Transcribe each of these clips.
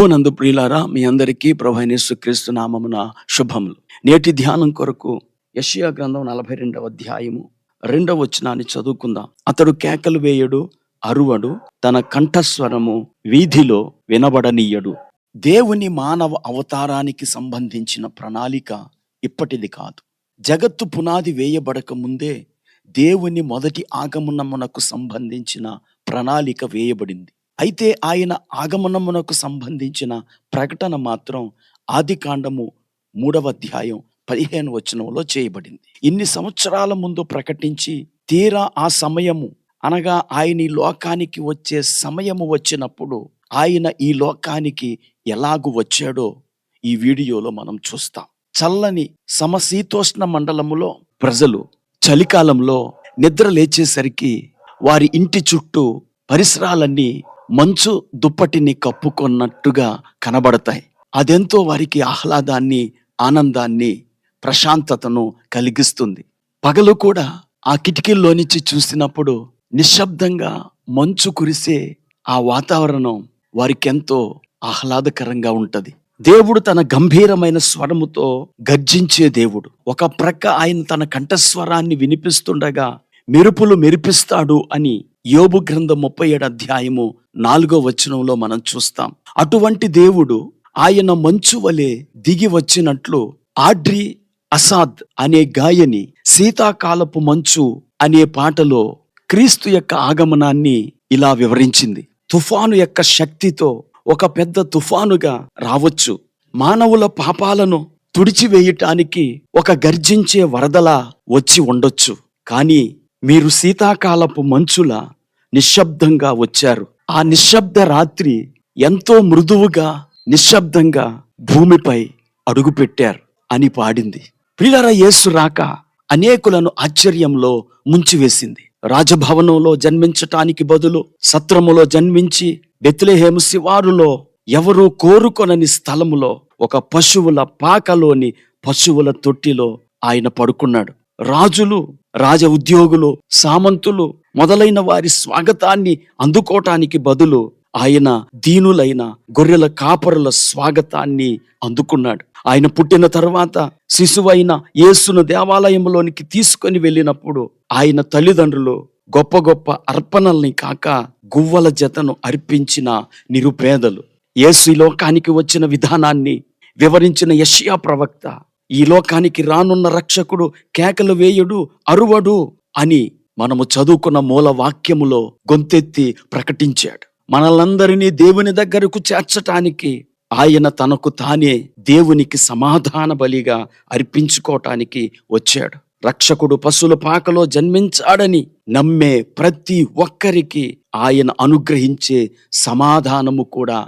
ప్రభువునందు ప్రియులారా, మీ అందరికీ ప్రభువైన యేసుక్రీస్తు నామమున శుభములు. నేటి ధ్యానం కొరకు యెషయా గ్రంథం 42వ అధ్యాయము 2వ వచనాన్ని చదువుకుందాం. అతడు కేకలు వేయడు, అరువడు, తన కంఠస్వరము వీధిలో వినబడనీయడు. దేవుని మానవ అవతారానికి సంబంధించిన ప్రణాళిక ఇప్పటిది కాదు. జగత్తు పునాది వేయబడక ముందే దేవుని మొదటి ఆగమనమునకు సంబంధించిన ప్రణాళిక వేయబడింది. అయితే ఆయన ఆగమనమునకు సంబంధించిన ప్రకటన మాత్రం ఆదికాండము 3వ అధ్యాయం 15వ వచనంలో చేయబడింది. ఇన్ని సంవత్సరాల ముందు ప్రకటించి తీరా ఆ సమయము అనగా ఆయన ఈ లోకానికి వచ్చే సమయము వచ్చినప్పుడు ఆయన ఈ లోకానికి ఎలాగు వచ్చాడో ఈ వీడియోలో మనం చూస్తాం. చల్లని సమశీతోష్ణ మండలములో ప్రజలు చలికాలంలో నిద్ర లేచేసరికి వారి ఇంటి చుట్టూ పరిసరాలన్నీ మంచు దుప్పటిని కప్పుకొన్నట్టుగా కనబడతాయి. అదెంతో వారికి ఆహ్లాదాన్ని, ఆనందాన్ని, ప్రశాంతతను కలిగిస్తుంది. పగలు కూడా ఆ కిటికీల్లోంచి చూసినప్పుడు నిశ్శబ్దంగా మంచు కురిసే ఆ వాతావరణం వారికెంతో ఆహ్లాదకరంగా ఉంటది. దేవుడు తన గంభీరమైన స్వరముతో గర్జించే దేవుడు. ఒక ప్రక్క ఆయన తన కంఠస్వరాన్ని వినిపిస్తుండగా మెరుపులు మెరిపిస్తాడు అని యోబు గ్రంథం 37వ అధ్యాయము 4వ వచనంలో మనం చూస్తాం. అటువంటి దేవుడు ఆయన మంచు వలె దిగి వచ్చినట్లు ఆడ్రి అసాద్ అనే గాయని శీతాకాలపు మంచు అనే పాటలో క్రీస్తు యొక్క ఆగమనాన్ని ఇలా వివరించింది. తుఫాను యొక్క శక్తితో ఒక పెద్ద తుఫానుగా రావచ్చు. మానవుల పాపాలను తుడిచివేయటానికి ఒక గర్జించే వరదలా వచ్చి ఉండొచ్చు. కానీ మీరు శీతాకాలపు మంచులా నిశ్శబ్దంగా వచ్చారు. ఆ నిశ్శబ్ద రాత్రి ఎంతో మృదువుగా నిశ్శబ్దంగా భూమిపై అడుగుపెట్టారు అని పాడింది. ప్రియులారా, యేసు రాక అనేకులను ఆశ్చర్యంలో ముంచివేసింది. రాజభవనంలో జన్మించటానికి బదులు సత్రములో జన్మించి బెత్లెహేము శివారులో ఎవరూ కోరుకొనని స్థలములో ఒక పశువుల పాకలోని పశువుల తొట్టిలో ఆయన పడుకున్నాడు. రాజులు, రాజ ఉద్యోగులు, సామంతులు మొదలైన వారి స్వాగతాన్ని అందుకోవటానికి బదులు ఆయన దీనులైన గొర్రెల కాపరుల స్వాగతాన్ని అందుకున్నాడు. ఆయన పుట్టిన తర్వాత శిశువైన యేసును దేవాలయంలోనికి తీసుకొని వెళ్ళినప్పుడు ఆయన తల్లిదండ్రులు గొప్ప గొప్ప అర్పణల్ని కాక గువ్వల జతను అర్పించిన నిరుపేదలు. యేసు ఈ లోకానికి వచ్చిన విధానాన్ని వివరించిన యెషయా ప్రవక్త ఈ లోకానికి రానున్న రక్షకుడు కేకలు వేయుడు, అరువడు అని మనము చదువుకున్న మూల వాక్యములో గొంతెత్తి ప్రకటించాడు. మనలందరినీ దేవుని దగ్గరకు చేర్చటానికి ఆయన తనకు తానే దేవునికి సమాధాన బలిగా అర్పించుకోవటానికి వచ్చాడు. రక్షకుడు పశువుల పాకలో జన్మించాడని నమ్మే ప్రతి ఒక్కరికి ఆయన అనుగ్రహించే సమాధానము కూడా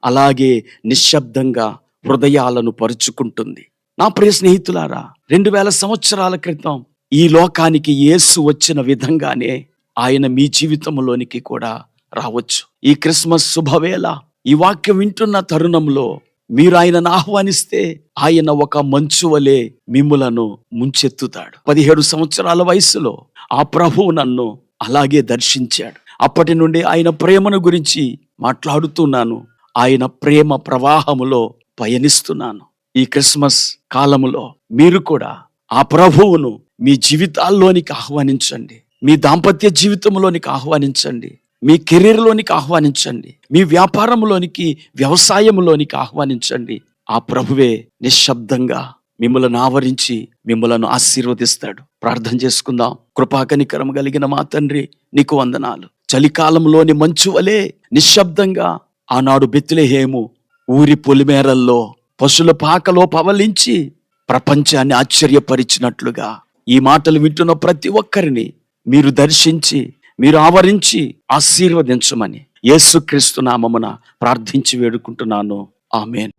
అలాగే నిశ్శబ్దంగా హృదయాలను పరుచుకుంటుంది. నా ప్రియ స్నేహితులారా, 2000 సంవత్సరాల క్రితం ఈ లోకానికి యేసు వచ్చిన విధంగానే ఆయన మీ జీవితంలోనికి కూడా రావచ్చు. ఈ క్రిస్మస్ శుభవేళ ఈ వాక్యం వింటున్న తరుణంలో మీరు ఆయనను ఆహ్వానిస్తే ఆయన ఒక మంచు వలె మిమ్ములను ముంచెత్తుతాడు. 17 సంవత్సరాల వయసులో ఆ ప్రభువు నన్ను అలాగే దర్శించాడు. అప్పటి నుండి ఆయన ప్రేమను గురించి మాట్లాడుతున్నాను. ఆయన ప్రేమ ప్రవాహములో పయనిస్తున్నాను. ఈ క్రిస్మస్ కాలములో మీరు కూడా ఆ ప్రభువును మీ జీవితాల్లోనికి ఆహ్వానించండి. మీ దాంపత్య జీవితంలోనికి ఆహ్వానించండి. మీ కెరీర్లోనికి ఆహ్వానించండి. మీ వ్యాపారంలోనికి, వ్యవసాయంలోనికి ఆహ్వానించండి. ఆ ప్రభువే నిశ్శబ్దంగా మిమ్మల్ని ఆవరించి మిమ్మలను ఆశీర్వదిస్తాడు. ప్రార్థన చేసుకుందాం. కృపాకనికరం కలిగిన మా తండ్రి, నీకు వందనాలు. చలికాలంలోని మంచు వలె నిశ్శబ్దంగా ఆనాడు బెత్లెహేము ఊరి పొలిమేరల్లో పశువుల పాకలో పవలించి ప్రపంచాన్ని ఆశ్చర్యపరిచినట్లుగా ఈ మాటలు వింటున్న ప్రతి ఒక్కరిని మీరు దర్శించి, మీరు ఆవరించి ఆశీర్వదించమని యేసుక్రీస్తు నామమున ప్రార్థించి వేడుకుంటున్నాను. ఆమేన్.